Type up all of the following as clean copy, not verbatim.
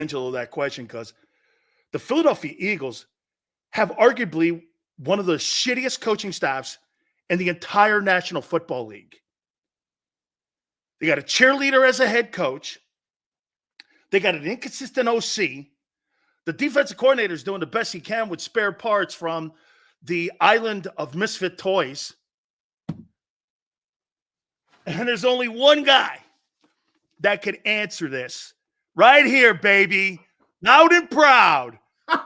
Angelo that question because the Philadelphia Eagles have arguably one of the shittiest coaching staffs in the entire National Football League. They got a cheerleader as a head coach. They got an inconsistent OC. The defensive coordinator is doing the best he can with spare parts from the island of misfit toys. And there's only one guy that could answer this. Right here, baby. Loud and proud.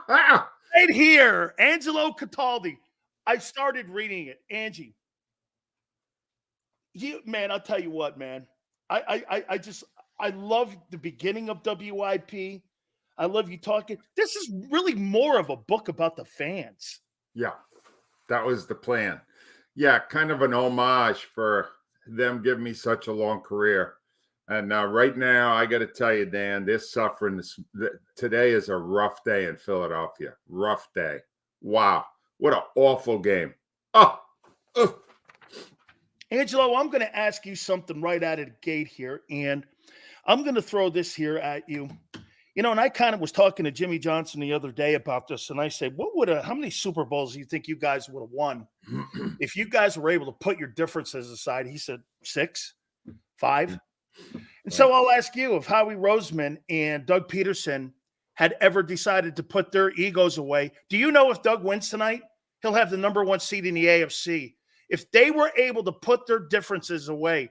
Right here. Angelo Cataldi. I started reading it. Angie. Man, I'll tell you what, man. I love the beginning of WIP. I love you talking. This is really more of a book about the fans. Yeah, that was the plan. Yeah, kind of an homage for them giving me such a long career. And right now, I got to tell you, Dan, they're suffering. Today is a rough day in Philadelphia. Rough day. Wow. What an awful game. Angelo, I'm going to ask you something right out of the gate here. And I'm going to throw this here at you. You know, and I kind of was talking to Jimmy Johnson the other day about this. And I said, how many Super Bowls do you think you guys would have won if you guys were able to put your differences aside? He said 6, 5. And so I'll ask you if Howie Roseman and Doug Peterson had ever decided to put their egos away. Do you know if Doug wins tonight, he'll have the number 1 seed in the AFC? If they were able to put their differences away,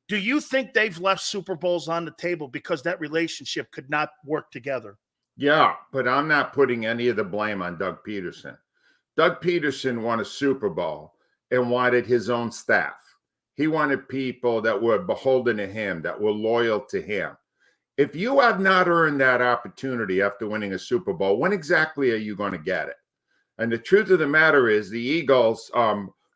do you think they've left Super Bowls on the table because that relationship could not work together? Yeah, but I'm not putting any of the blame on Doug Peterson. Doug Peterson won a Super Bowl and wanted his own staff. He wanted people that were beholden to him, that were loyal to him. If you have not earned that opportunity after winning a Super Bowl, when exactly are you going to get it? And the truth of the matter is the Eagles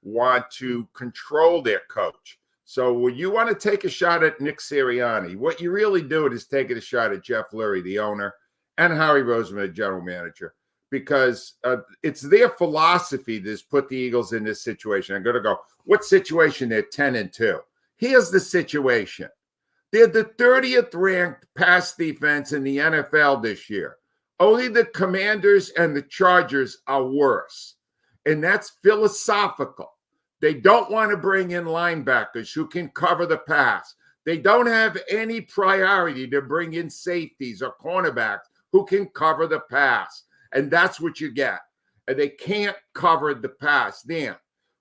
want to control their coach. So when you want to take a shot at Nick Sirianni, what you really do is taking a shot at Jeff Lurie, the owner, and Howie Roseman, the general manager, because it's their philosophy that's put the Eagles in this situation. I'm going to go, what situation? They're 10-2. Here's the situation. They're the 30th ranked pass defense in the NFL this year. Only the Commanders and the Chargers are worse. And that's philosophical. They don't want to bring in linebackers who can cover the pass. They don't have any priority to bring in safeties or cornerbacks who can cover the pass. And that's what you get. And they can't cover the pass. Then,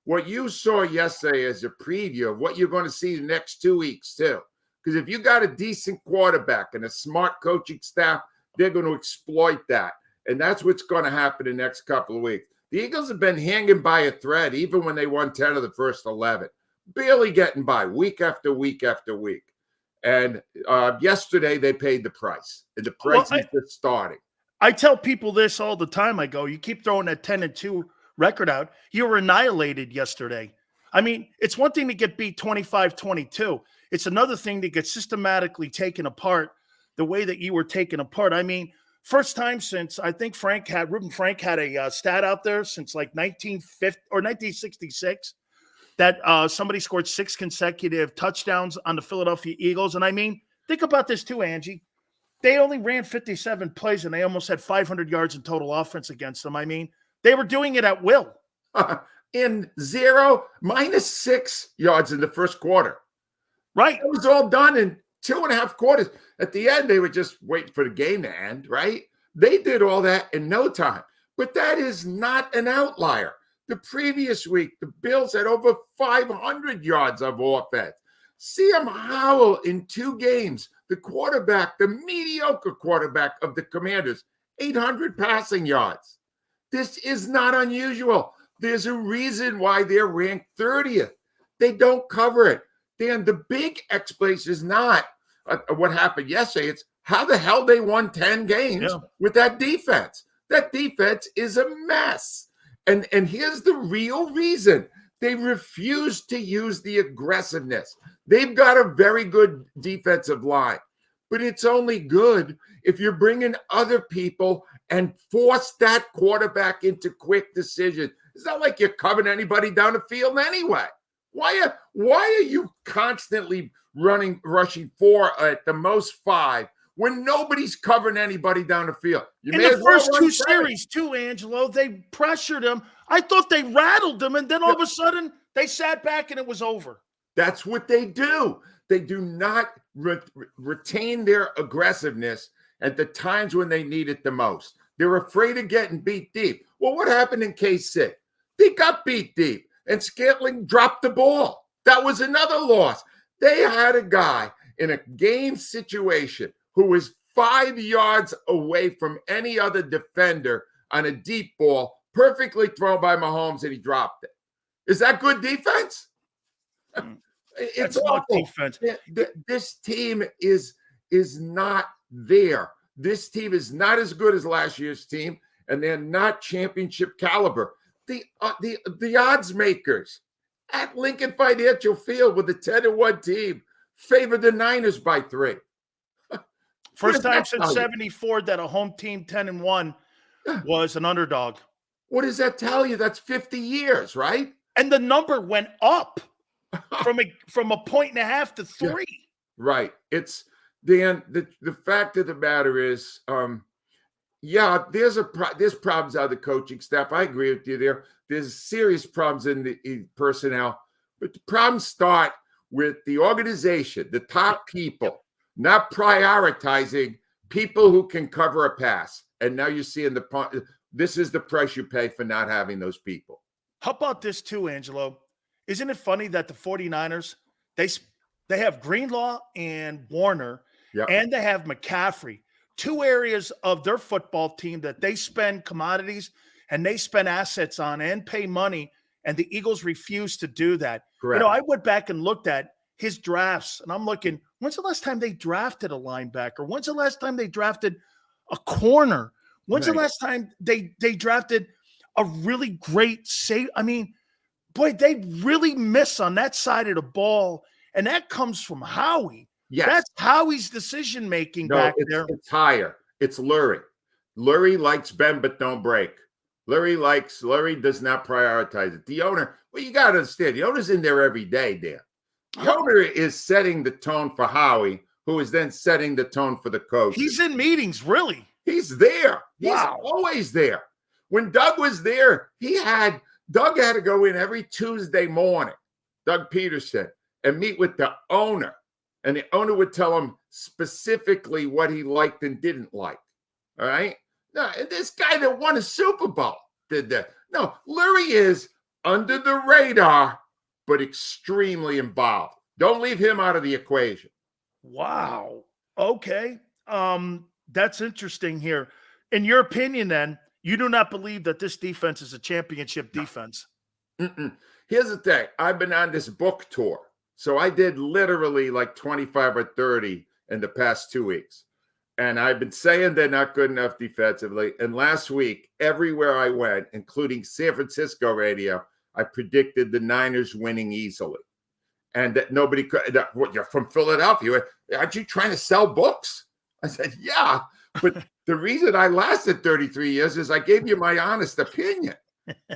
what you saw yesterday is a preview of what you're going to see the next 2 weeks, too. Because if you got a decent quarterback and a smart coaching staff, they're going to exploit that. And that's what's going to happen the next couple of weeks. The Eagles have been hanging by a thread even when they won 10 of the first 11. Barely getting by week after week after week. And yesterday they paid the price. And the price is just starting. I tell people this all the time. I go, you keep throwing that 10-2 record out. You were annihilated yesterday. I mean, it's one thing to get beat 25-22. It's another thing to get systematically taken apart the way that you were taken apart. I mean, first time since I think Reuben Frank had a stat out there since like 1950 or 1966 that somebody scored 6 consecutive touchdowns on the Philadelphia Eagles. And I mean, think about this too, Angie. They only ran 57 plays and they almost had 500 yards in total offense against them. I mean, they were doing it at will. In -6 yards in the first quarter. Right. It was all done in 2.5 quarters. At the end, they were just waiting for the game to end, right? They did all that in no time. But that is not an outlier. The previous week, the Bills had over 500 yards of offense. Sam Howell in 2 games, the quarterback, the mediocre quarterback of the Commanders, 800 passing yards. This is not unusual. There's a reason why they're ranked 30th. They don't cover it. Dan, the big explanation is not what happened yesterday. It's how the hell they won 10 games with that defense. That defense is a mess. And here's the real reason. They refuse to use the aggressiveness. They've got a very good defensive line, but it's only good if you're bringing other people and force that quarterback into quick decisions. It's not like you're covering anybody down the field anyway. Why are you constantly rushing 4 at the most 5 when nobody's covering anybody down the field. You In may the as well first run two seven. series, too, Angelo, they pressured him. I thought they rattled them, and then all of a sudden, they sat back and it was over. That's what they do. They do not retain their aggressiveness at the times when they need it the most. They're afraid of getting beat deep. Well, what happened in K-6? They got beat deep, and Scantling dropped the ball. That was another loss. They had a guy in a game situation who was 5 yards away from any other defender on a deep ball, perfectly thrown by Mahomes, and he dropped it. Is that good defense? It's awful. Defense. This team is not there. This team is not as good as last year's team, and they're not championship caliber. The odds makers at Lincoln Financial Field with the 10-1 team favor the Niners by 3. First time since 74 that a home team 10-1 was an underdog. What does that tell you? That's 50 years, right? And the number went up from a 1.5 to 3. Yeah, right. It's Dan. The fact of the matter is, there's problems out of the coaching staff. I agree with you there. There's serious problems in the personnel, but the problems start with the organization, the top people, not prioritizing people who can cover a pass. And now you're seeing this is the price you pay for not having those people. How about this too, Angelo? Isn't it funny that the 49ers, they have Greenlaw and Warner, and they have McCaffrey, two areas of their football team that they spend commodities and they spend assets on and pay money, and the Eagles refuse to do that. Correct. You know, I went back and looked at his drafts, and I'm looking, when's the last time they drafted a linebacker? When's the last time they drafted a corner? When's the last time they drafted a really great save? I mean, boy, they really miss on that side of the ball, and that comes from Howie. Yes. That's Howie's decision-making back there. It's higher. It's Lurie. Lurie likes bend but don't break. Lurie does not prioritize it. The owner, well, you got to understand, the owner's in there every day, Dan. The owner is setting the tone for Howie, who is then setting the tone for the coach. He's in meetings, really. He's there. Wow. He's always there. When Doug was there, Doug had to go in every Tuesday morning, Doug Peterson, and meet with the owner. And the owner would tell him specifically what he liked and didn't like. All right? No, this guy that won a Super Bowl did that. No, Lurie is under the radar, but extremely involved. Don't leave him out of the equation. Wow. Okay. That's interesting here. In your opinion, then, you do not believe that this defense is a championship defense? Here's the thing. I've been on this book tour. So I did literally like 25 or 30 in the past 2 weeks. And I've been saying they're not good enough defensively. And last week, everywhere I went, including San Francisco radio, I predicted the Niners winning easily. And that nobody could. What, you're from Philadelphia? Aren't you trying to sell books? I said, yeah. But the reason I lasted 33 years is I gave you my honest opinion.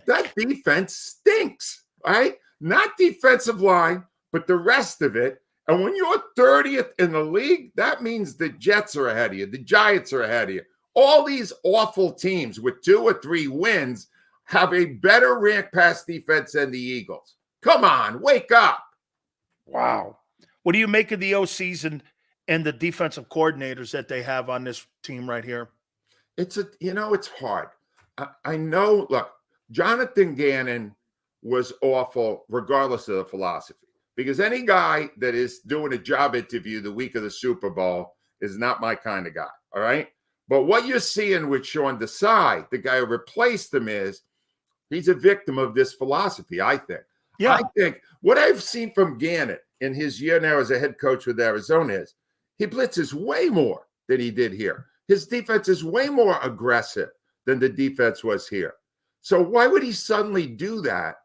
That defense stinks, right? Not defensive line, but the rest of it. And when you're 30th in the league, that means the Jets are ahead of you. The Giants are ahead of you. All these awful teams with 2 or 3 wins have a better rank pass defense than the Eagles. Come on, wake up. Wow. What do you make of the OCs and the defensive coordinators that they have on this team right here? It's hard. I know, look, Jonathan Gannon was awful regardless of the philosophy. Because any guy that is doing a job interview the week of the Super Bowl is not my kind of guy, all right? But what you're seeing with Sean Desai, the guy who replaced him, is he's a victim of this philosophy, I think. Yeah. I think what I've seen from Gannon in his year now as a head coach with Arizona is he blitzes way more than he did here. His defense is way more aggressive than the defense was here. So why would he suddenly do that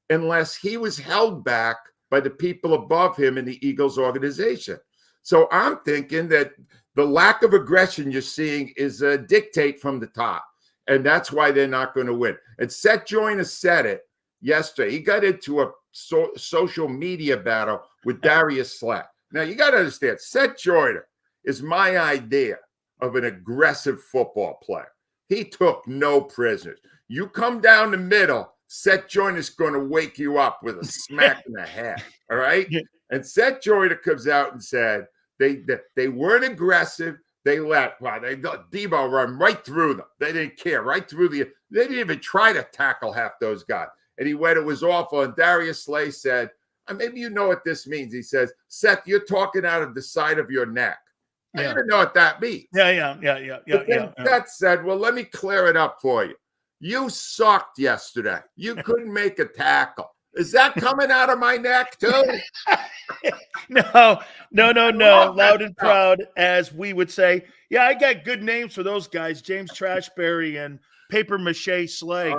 unless he was held back by the people above him in the Eagles organization? So I'm thinking that the lack of aggression you're seeing is a dictate from the top, and that's why they're not going to win. And Seth Joyner said it yesterday. He got into a social media battle with Darius Slack. Now, you got to understand, Seth Joyner is my idea of an aggressive football player. He took no prisoners. You come down the middle, Seth Joyner's going to wake you up with a smack in the head. All right. Yeah. And Seth Joyner comes out and said they weren't aggressive. They let Debo run right through them. They didn't care. Right through they didn't even try to tackle half those guys. And he went, it was awful. And Darius Slay said, maybe you know what this means. He says, Seth, you're talking out of the side of your neck. I didn't know what that means. Yeah. Seth said, well, let me clear it up for you. You sucked yesterday. You couldn't make a tackle. Is that coming out of my neck too? No. Loud and proud, as we would say. Yeah, I got good names for those guys, James Trashberry and Paper Mache Slay.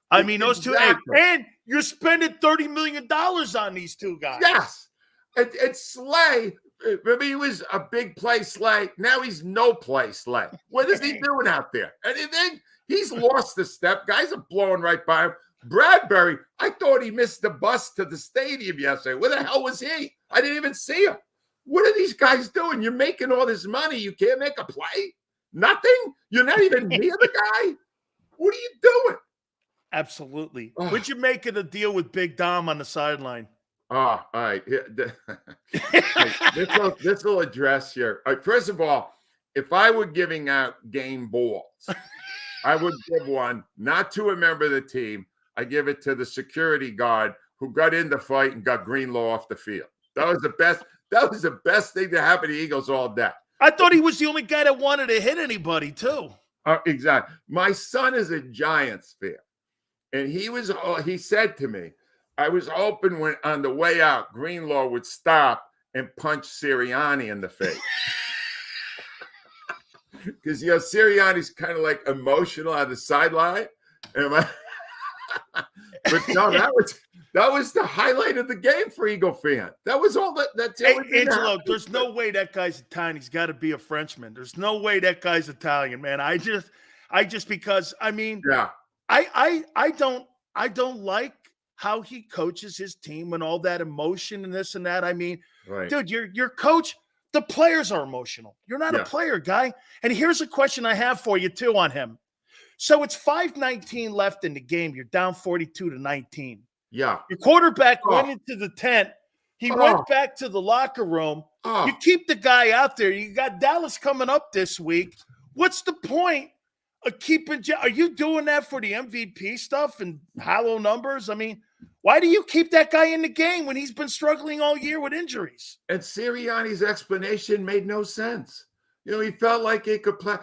I mean, those two. And you're spending $30 million on these two guys. Yes. And Slay, remember he was a big play Slay. Now he's no play Slay. What is he doing out there? Anything? He's lost the step. Guys are blowing right by him. Bradbury, I thought he missed the bus to the stadium yesterday. Where the hell was he? I didn't even see him. What are these guys doing? You're making all this money. You can't make a play? Nothing? You're not even near the guy? What are you doing? Absolutely. What'd you make of the deal with Big Dom on the sideline? All right. This will address your. First of all, if I were giving out game balls, I would give one not to a member of the team. I give it to the security guard who got in the fight and got Greenlaw off the field. That was the best. That was the best thing to happen to the Eagles all day. I thought he was the only guy that wanted to hit anybody too. Exactly. My son is a Giants fan, and he said to me, I was hoping when on the way out, Greenlaw would stop and punch Sirianni in the face. Because, Sirianni's kind of like emotional on the sideline. But no, that was the highlight of the game for Eagle fan. That was all that's hey, Angelo, there's no way that guy's Italian. He's got to be a Frenchman. There's no way that guy's Italian, man. I just because I mean, yeah. I don't like how he coaches his team and all that emotion and this and that. I mean, right. Dude, your coach, the players are emotional. You're not a player, guy. And here's a question I have for you too on him. So it's 5:19 left in the game. You're down 42-19. Yeah. Your quarterback went into the tent. He went back to the locker room. You keep the guy out there. You got Dallas coming up this week. What's the point of keeping? Are you doing that for the MVP stuff and hollow numbers? I mean, why do you keep that guy in the game when he's been struggling all year with injuries? And Sirianni's explanation made no sense. He felt like he could play.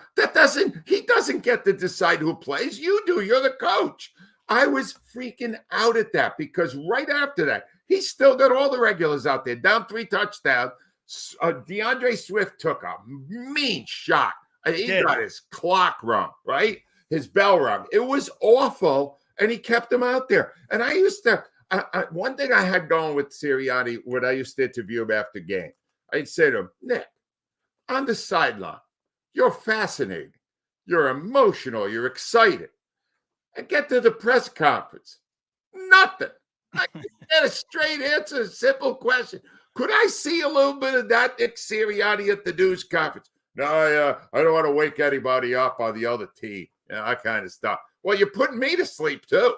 He doesn't get to decide who plays. You do. You're the coach. I was freaking out at that because right after that, he still got all the regulars out there, down 3 touchdowns. DeAndre Swift took a mean shot. He got his clock rung, right? His bell rung. It was awful, and he kept him out there. And I used to, one thing I had going with Sirianni, when I used to interview him after game, I'd say to him, Nick, on the sideline, you're fascinating. You're emotional. You're excited. I get to the press conference. Nothing. I get a straight answer, a simple question. Could I see a little bit of that Nick Sirianni at the news conference? No, I don't want to wake anybody up on the other team. That kind of stuff. Well, you're putting me to sleep, too.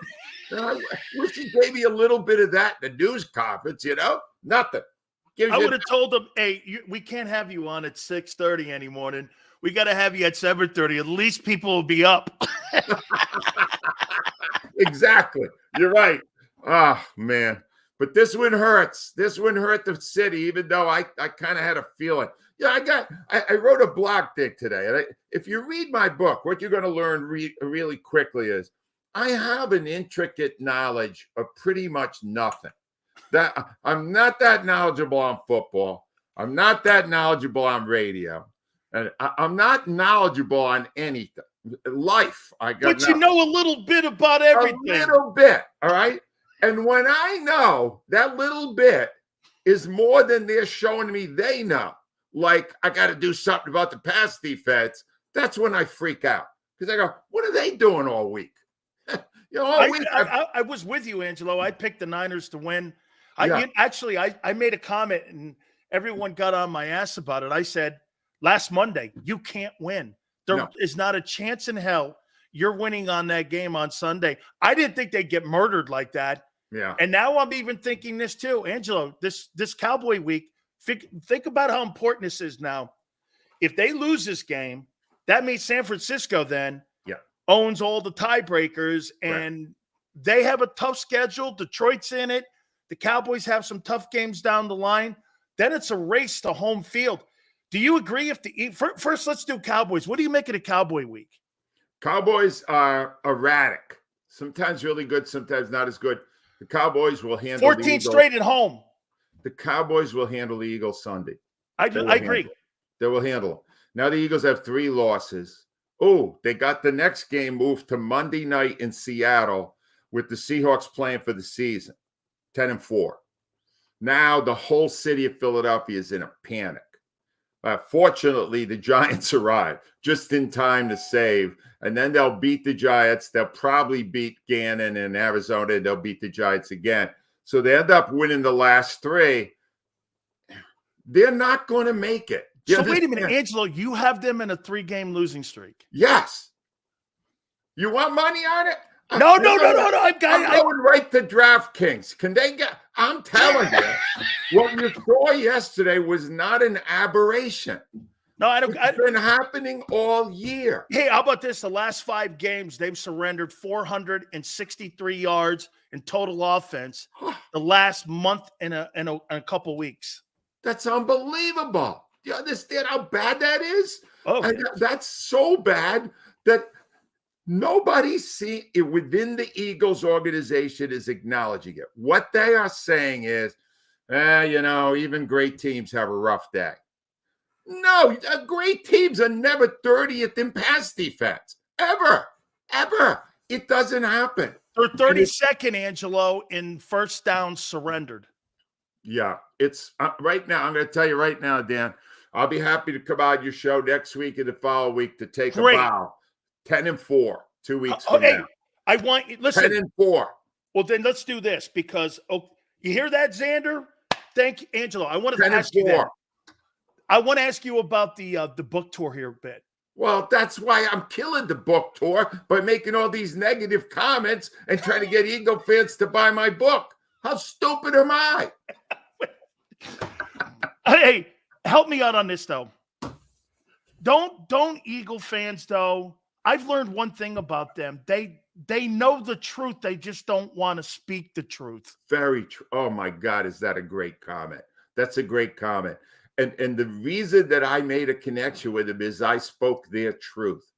I wish you gave me a little bit of that in the news conference, Nothing. I would have told them, hey, we can't have you on at 6:30 anymore. And we got to have you at 7:30. At least people will be up. Exactly. You're right. Oh, man. But this one hurts. This one hurt the city, even though I kind of had a feeling. I wrote a blog thing today. And if you read my book, what you're going to learn really quickly is I have an intricate knowledge of pretty much nothing. That I'm not that knowledgeable on football. I'm not that knowledgeable on radio. And I'm not knowledgeable on anything. Life. But you know a little bit about everything. A little bit. All right. And when I know that little bit is more than they're showing me they know, like I got to do something about the pass defense, that's when I freak out. Because I go, what are they doing all week? All week. I was with you, Angelo. I picked the Niners to win. I made a comment and everyone got on my ass about it. I said, last Monday. You can't win. There No. is not a chance in hell you're winning on that game on Sunday. I didn't think they'd get murdered like that. Yeah. And now I'm even thinking this too. Angelo, this Cowboy week, think about how important this is now. If they lose this game, that means San Francisco then owns all the tiebreakers, and they have a tough schedule. Detroit's in it. The Cowboys have some tough games down the line. Then it's a race to home field. Do you agree? First, let's do Cowboys. What do you make of the Cowboy week? Cowboys are erratic. Sometimes really good, sometimes not as good. The Cowboys will handle 14 straight at home. The Cowboys will handle the Eagles Sunday. I agree. They will handle them. Now the Eagles have 3 losses. Oh, they got the next game moved to Monday night in Seattle with the Seahawks playing for the season, 10-4. Now the whole city of Philadelphia is in a panic. Fortunately, the Giants arrived just in time to save, and then they'll beat the Giants. They'll probably beat Gannon in Arizona. They'll beat the Giants again. So they end up winning the last 3. They're not going to make it. So wait a minute, Angelo, you have them in a 3-game losing streak. Yes. You want money on it? No. I'm going right to DraftKings. Can they get? I'm telling you, what you saw yesterday was not an aberration. No, I don't. It's been happening all year. Hey, how about this? The last 5 games, they've surrendered 463 yards in total offense. The last month and a couple weeks. That's unbelievable. Do you understand how bad that is? Oh, and that's so bad that nobody within the Eagles organization is acknowledging it. What they are saying is, even great teams have a rough day. No, great teams are never 30th in pass defense. Ever. It doesn't happen. They're 32nd, Angelo, in first down surrendered. Yeah, it's right now. I'm going to tell you right now, Dan, I'll be happy to come on your show next week and the following week to take a bow. 10-4, 2 weeks from now. I want you listen. 10-4. Well, then let's do this because you hear that, Xander? Thank you, Angelo. I want to ask you that. I want to ask you about the book tour here a bit. Well, that's why I'm killing the book tour by making all these negative comments and trying to get Eagle fans to buy my book. How stupid am I? Hey, help me out on this though. Don't Eagle fans though. I've learned one thing about them. They know the truth. They just don't want to speak the truth. Very true. Oh my God, is that a great comment? That's a great comment. And the reason that I made a connection with them is I spoke their truth.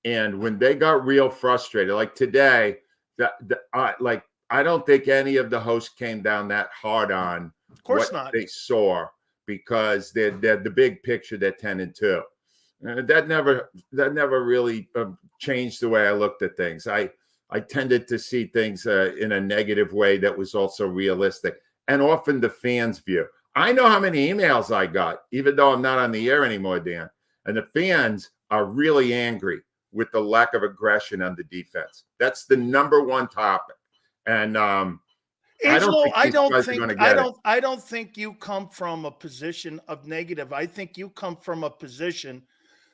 And when they got real frustrated, like today, I don't think any of the hosts came down that hard on what they saw because they're the big picture. They're 10-2. That never really changed the way I looked at things. I tended to see things in a negative way that was also realistic, and often the fans' view. I know how many emails I got, even though I'm not on the air anymore, Dan. And the fans are really angry with the lack of aggression on the defense. That's the number one topic. And Angelo, I don't think you come from a position of negative. I think you come from a position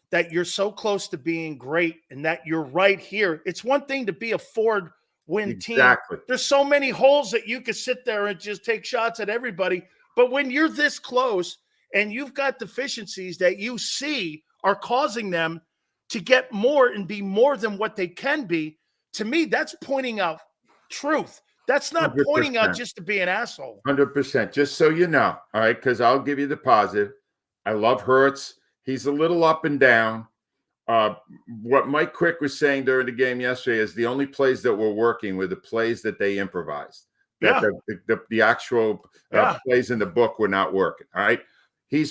that you're so close to being great and that you're right here. It's one thing to be a Ford-win team. There's so many holes that you could sit there and just take shots at everybody. But when you're this close and you've got deficiencies that you see are causing them to get more and be more than what they can be, to me, that's pointing out truth. That's not 100%. Pointing out just to be an asshole. 100%. Just so you know, all right, because I'll give you the positive. I love Hurts. He's a little up and down. What Mike Quick was saying during the game yesterday is the only plays that were working were the plays that they improvised. That the actual plays in the book were not working. All right. The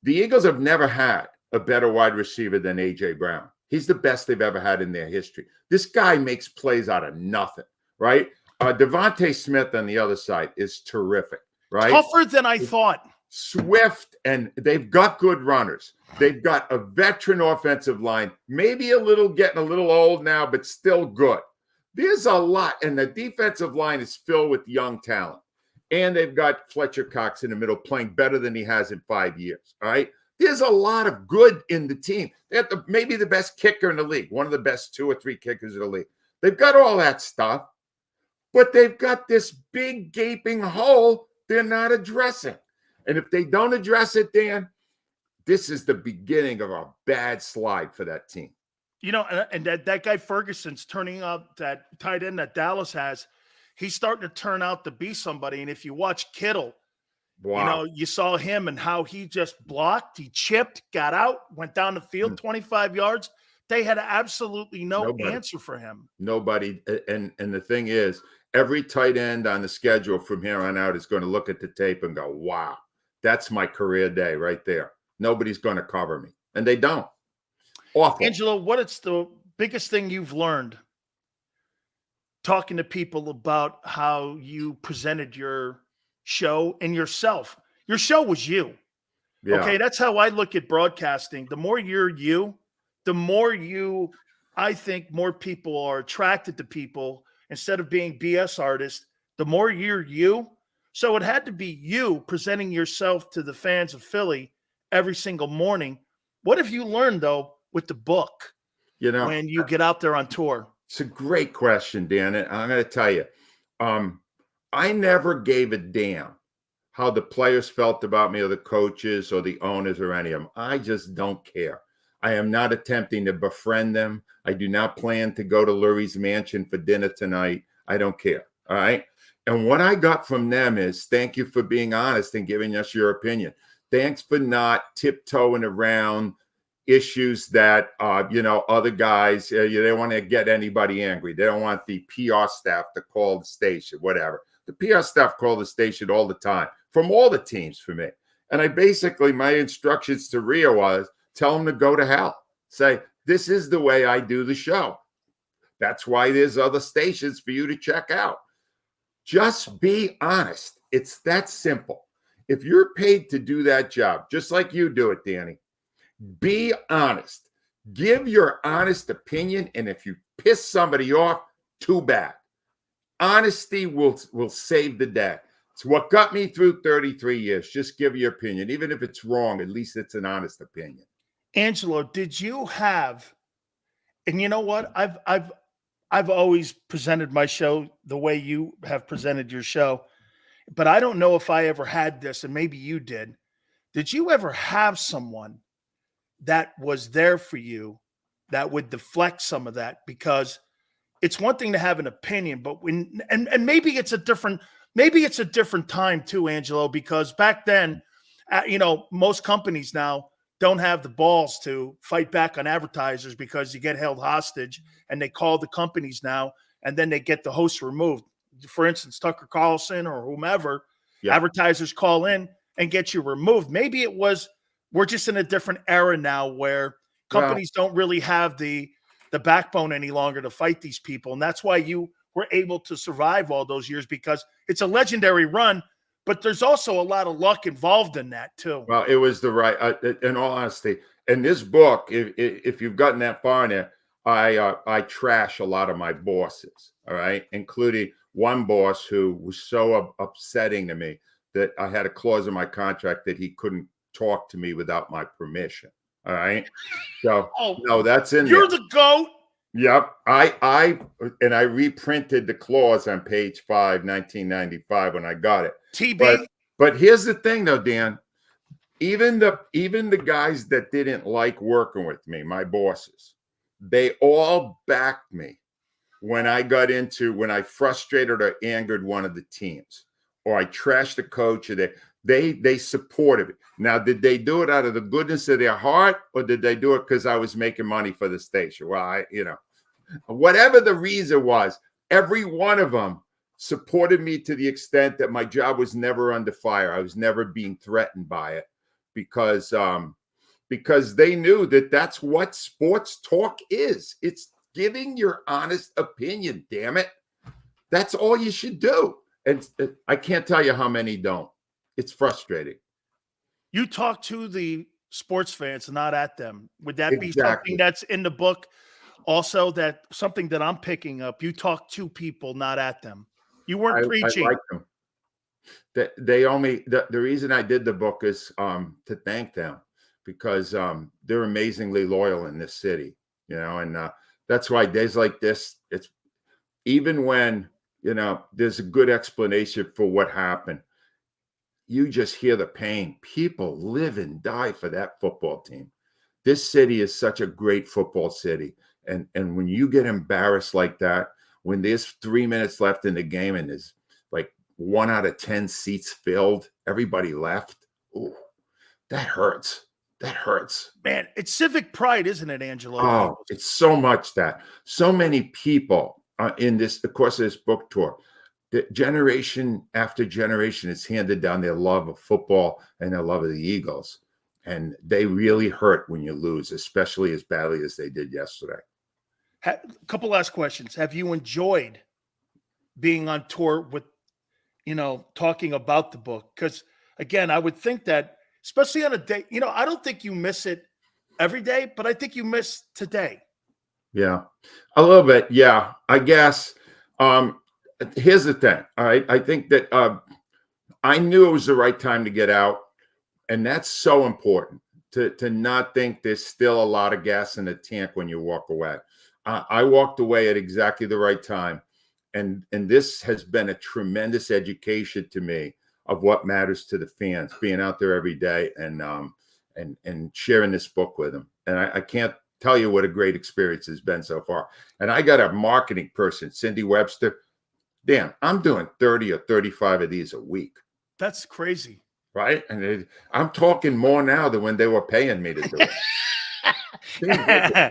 Eagles have never had a better wide receiver than A.J. Brown. He's the best they've ever had in their history. This guy makes plays out of nothing, right? Devontae Smith on the other side is terrific, right? Tougher than I thought. Swift, and they've got good runners. They've got a veteran offensive line, maybe getting a little old now, but still good. There's a lot, and the defensive line is filled with young talent. And they've got Fletcher Cox in the middle playing better than he has in 5 years, all right? There's a lot of good in the team. They have maybe the best kicker in the league, one of the best 2 or 3 kickers in the league. They've got all that stuff, but they've got this big gaping hole they're not addressing. And if they don't address it, Dan, this is the beginning of a bad slide for that team. You know, and that guy Ferguson's turning out, that tight end that Dallas has, he's starting to turn out to be somebody. And if you watch Kittle, Wow. you know, you saw him and how he just blocked, he chipped, got out, went down the field 25 yards. They had absolutely no answer for him. Nobody. And the thing is, every tight end on the schedule from here on out is going to look at the tape and go, wow, that's my career day right there. Nobody's going to cover me. And they don't. Awful. Angelo, what is the biggest thing you've learned talking to people about how you presented your show and yourself? Your show was you. Yeah. Okay, that's how I look at broadcasting. The more you're you, the more you, I think more people are attracted to people instead of being BS artists. The more you're you. So it had to be you presenting yourself to the fans of Philly every single morning. What have you learned, though, with the book, you know, when you get out there on tour? It's a great question, Dan. And I'm going to tell you, I never gave a damn how the players felt about me or the coaches or the owners or any of them. I just don't care. I am not attempting to befriend them. I do not plan to go to Lurie's mansion for dinner tonight. I don't care. All right. And what I got from them is thank you for being honest and giving us your opinion. Thanks for not tiptoeing around issues that, you know, other guys, they don't want to get anybody angry. They don't want the PR staff to call the station, whatever. The PR staff call the station all the time from all the teams for me. And I basically, my instructions to Rio was tell them to go to hell. Say, this is the way I do the show. That's why there's other stations for you to check out. Just be honest. It's that simple. If you're paid to do that job, just like you do it, Danny, be honest. Give your honest opinion. And if you piss somebody off, too bad. Honesty will save the day. It's what got me through 33 years. Just give your opinion. Even if it's wrong, at least it's an honest opinion. Angelo, did you have, and you know what? I've always presented my show the way you have presented your show, but I don't know if I ever had this, and maybe you did. Did you ever have someone that was there for you that would deflect some of that? Because it's one thing to have an opinion, but when, and maybe it's a different time too, Angelo, because back then, you know, most companies now don't have the balls to fight back on advertisers because you get held hostage, and they call the companies now and then they get the host removed. For instance, Tucker Carlson or whomever, advertisers call in and get you removed. Maybe it was, we're just in a different era now where companies don't really have the backbone any longer to fight these people. And that's why you were able to survive all those years, because it's a legendary run, but there's also a lot of luck involved in that too. Well, it was the right, in all honesty, in this book, if you've gotten that far in it, I trash a lot of my bosses, all right, including one boss who was so upsetting to me that I had a clause in my contract that he couldn't talk to me without my permission. All right. So no, that's in You're there. the GOAT. Yep. I reprinted the clause on page 5, 1995 when I got it. TB. But here's the thing though, Dan. Even the guys that didn't like working with me, my bosses, they all backed me when I frustrated or angered one of the teams, or I trashed the coach, or they supported it. Now, did they do it out of the goodness of their heart, or did they do it because I was making money for the station? Well, whatever the reason was, every one of them supported me to the extent that my job was never under fire. I was never being threatened by it because they knew that that's what sports talk is. It's giving your honest opinion, damn it. That's all you should do. And I can't tell you how many don't. It's frustrating. You talk to the sports fans, not at them. Would that be something that's in the book? Also, that something that I'm picking up, you talk to people, not at them. You weren't preaching. I like them. The reason I did the book is to thank them, because they're amazingly loyal in this city, and that's why days like this, it's even when, there's a good explanation for what happened. You just hear the pain. People live and die for that football team. This city is such a great football city. And when you get embarrassed like that, when there's 3 minutes left in the game and there's like 1 out of 10 seats filled, everybody left. Ooh, that hurts. That hurts. Man, it's civic pride, isn't it, Angelo? Oh, it's so much that. So many people in the course of this book tour, that generation after generation has handed down their love of football and their love of the Eagles. And they really hurt when you lose, especially as badly as they did yesterday. A couple last questions. Have you enjoyed being on tour with, talking about the book? Because, again, I would think that, especially on a day, I don't think you miss it every day, but I think you miss today. Yeah, a little bit. Yeah, I guess. Here's the thing. All right. I think that I knew it was the right time to get out. And that's so important to not think there's still a lot of gas in the tank when you walk away. I walked away at exactly the right time. And this has been a tremendous education to me of what matters to the fans, being out there every day and sharing this book with them. And I can't tell you what a great experience has been so far. And I got a marketing person, Cindy Webster. Damn, I'm doing 30 or 35 of these a week. That's crazy. Right? And I'm talking more now than when they were paying me to do it.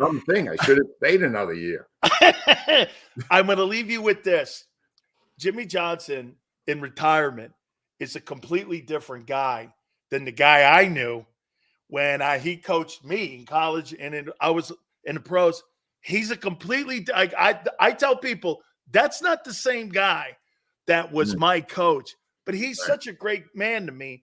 Something I should have stayed another year. I'm going to leave you with this. Jimmy Johnson in retirement is a completely different guy than the guy I knew when he coached me in college and I was in the pros. He's a completely I tell people that's not the same guy that was my coach, but he's such a great man to me.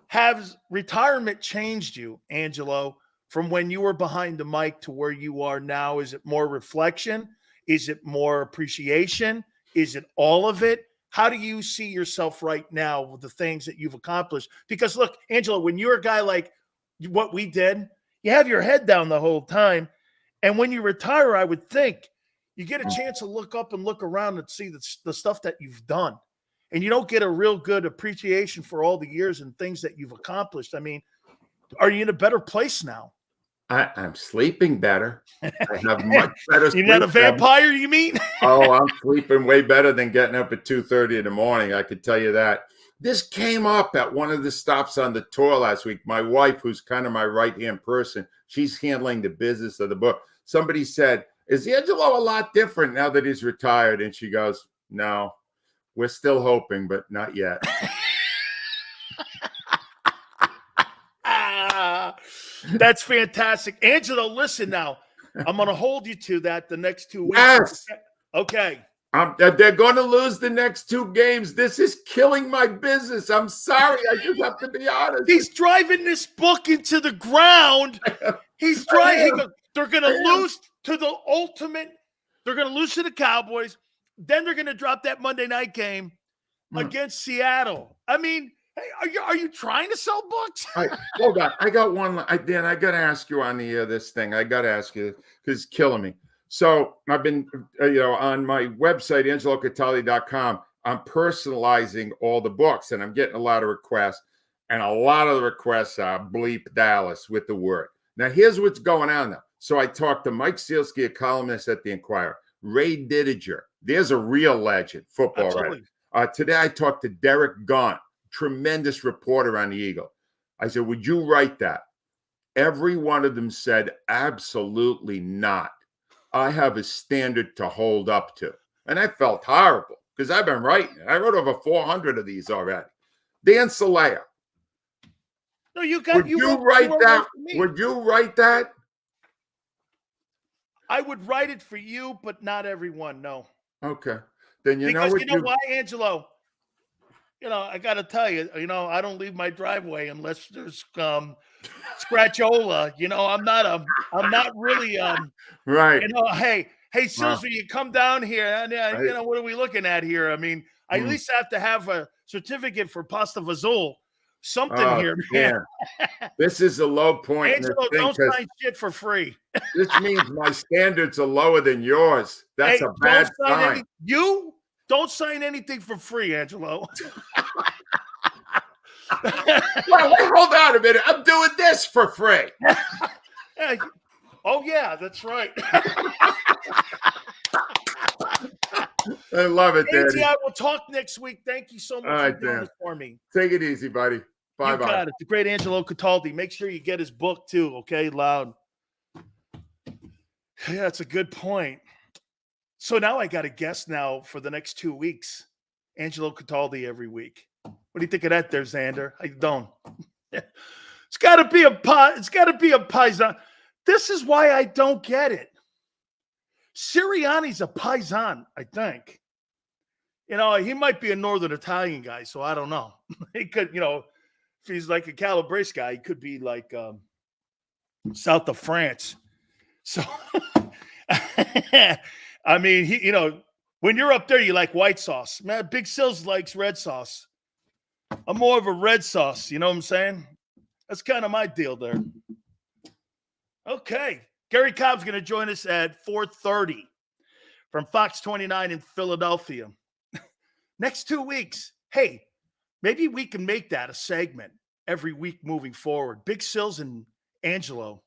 Has retirement changed you, Angelo, from when you were behind the mic to where you are now? Is it more reflection? Is it more appreciation? Is it all of it? How do you see yourself right now with the things that you've accomplished? Because look, Angelo, when you're a guy like what we did, you have your head down the whole time. And when you retire, I would think you get a chance to look up and look around and see the stuff that you've done. And you don't get a real good appreciation for all the years and things that you've accomplished. I mean, are you in a better place now? I'm sleeping better. I have much better sleep. You're not a vampire, you mean? Oh, I'm sleeping way better than getting up at 2:30 in the morning. I could tell you that. This came up at one of the stops on the tour last week. My wife, who's kind of my right-hand person, she's handling the business of the book. Somebody said, is Angelo a lot different now that he's retired? And she goes, no, we're still hoping, but not yet. That's fantastic. Angelo, listen now. I'm going to hold you to that the next 2 weeks. Yes. Okay. They're going to lose the next 2 games. This is killing my business. I'm sorry. I just have to be honest. He's driving this book into the ground. He's driving. They're going to lose to the ultimate. They're going to lose to the Cowboys. Then they're going to drop that Monday night game against Seattle. I mean, hey, are you trying to sell books? Hold on. I got one. Dan, I got to ask you on the this thing. I got to ask you because it's killing me. So I've been, on my website, angelocatali.com, I'm personalizing all the books, and I'm getting a lot of requests. And a lot of the requests are bleep Dallas with the word. Now, here's what's going on now. So I talked to Mike Sealski, a columnist at the Inquirer, Ray Didiger. There's a real legend, football writer. Today I talked to Derek Gaunt, tremendous reporter on the Eagle. I said, would you write that? Every one of them said, absolutely not. I have a standard to hold up to. And I felt horrible because I've been writing. I wrote over 400 of these already. Dan Salea. No, Would you write that? Would you write that? I would write it for you, but not everyone. No. Okay. Then you because know you know why, Angelo? I got to tell you, I don't leave my driveway unless there's scratchola. I'm not really right. Hey, Silver, you come down here, and what are we looking at here? I mean, I at least have to have a certificate for pasta vazul. something Oh, here, man. damn. This is a low point in Angelo, the thing don't because sign shit for free. this means my standards are lower than yours. That's Hey, a bad sign. you don't sign anything for free, Angelo. Well, hold on a minute. I'm doing this for free. Hey, oh yeah, that's right. I love it, Daddy. ATI, we'll talk next week. Thank you so much All right, for doing Dan. this for me. Take it easy, buddy. You Bye-bye. got it. The great Angelo Cataldi. Make sure you get his book too, okay? Loud. Yeah, that's a good point. So now I got a guest now for the next 2 weeks. Angelo Cataldi every week. What do you think of that there, Xander? How you doing? It's gotta be a paisan. This is why I don't get it. Sirianni's a paisan, I think. You know, he might be a Northern Italian guy, so I don't know. He could, you know, if he's like a Calabrese guy, he could be like south of France. So, I mean, you know, when you're up there, you like white sauce. Man, Big Sills likes red sauce. I'm more of a red sauce. You know what I'm saying? That's kind of my deal there. Okay. Gary Cobb's going to join us at 4:30 from Fox 29 in Philadelphia. Next 2 weeks. Hey, maybe we can make that a segment every week moving forward. Big Sills and Angelo.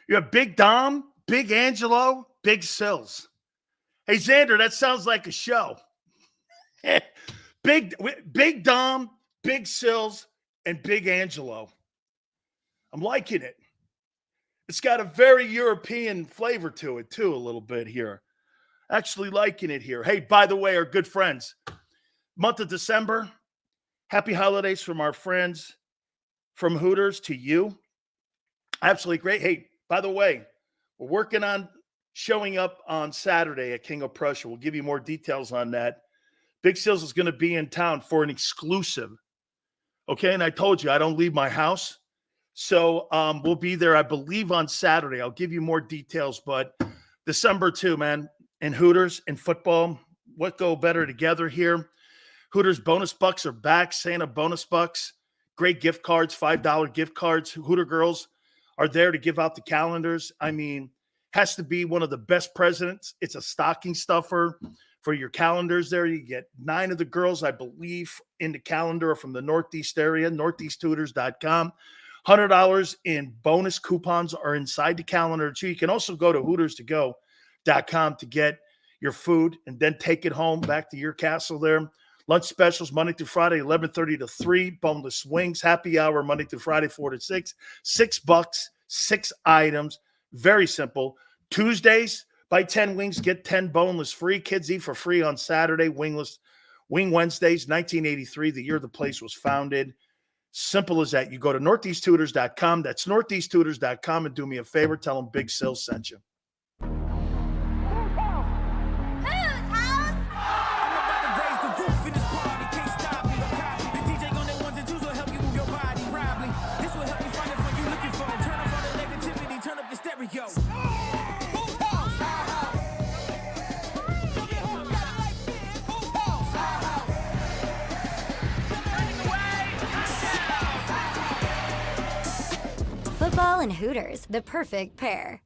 You have Big Dom, Big Angelo, Big Sills. Hey, Xander, that sounds like a show. Big Dom, Big Sills, and Big Angelo. I'm liking it. It's got a very European flavor to it, too, a little bit here. Actually liking it here. Hey, by the way, our good friends, month of December, happy holidays from our friends from Hooters to you. Absolutely great. Hey, by the way, we're working on showing up on Saturday at King of Prussia. We'll give you more details on that. Big Sills is going to be in town for an exclusive. Okay, and I told you I don't leave my house. So we'll be there, I believe, on Saturday. I'll give you more details, but December 2, man, and Hooters and football, what go better together here? Hooters bonus bucks are back, Santa bonus bucks, great gift cards, $5 gift cards. Hooter girls are there to give out the calendars. I mean, has to be one of the best presents. It's a stocking stuffer for your calendars there. You get 9 of the girls, I believe, in the calendar from the Northeast area, northeasthooters.com. $100 in bonus coupons are inside the calendar too. You can also go to hooterstogo.com to get your food and then take it home back to your castle there. Lunch specials Monday through Friday, 11:30 to 3. Boneless wings, happy hour Monday through Friday, 4 to 6. $6, 6 items. Very simple. Tuesdays, buy 10 wings, get 10 boneless free. Kids eat for free on Saturday. Wing Wednesdays, 1983, the year the place was founded. Simple as that. You go to northeasthooters.com. That's northeasthooters.com. And do me a favor, tell them Big Sil sent you. Football and Hooters, the perfect pair.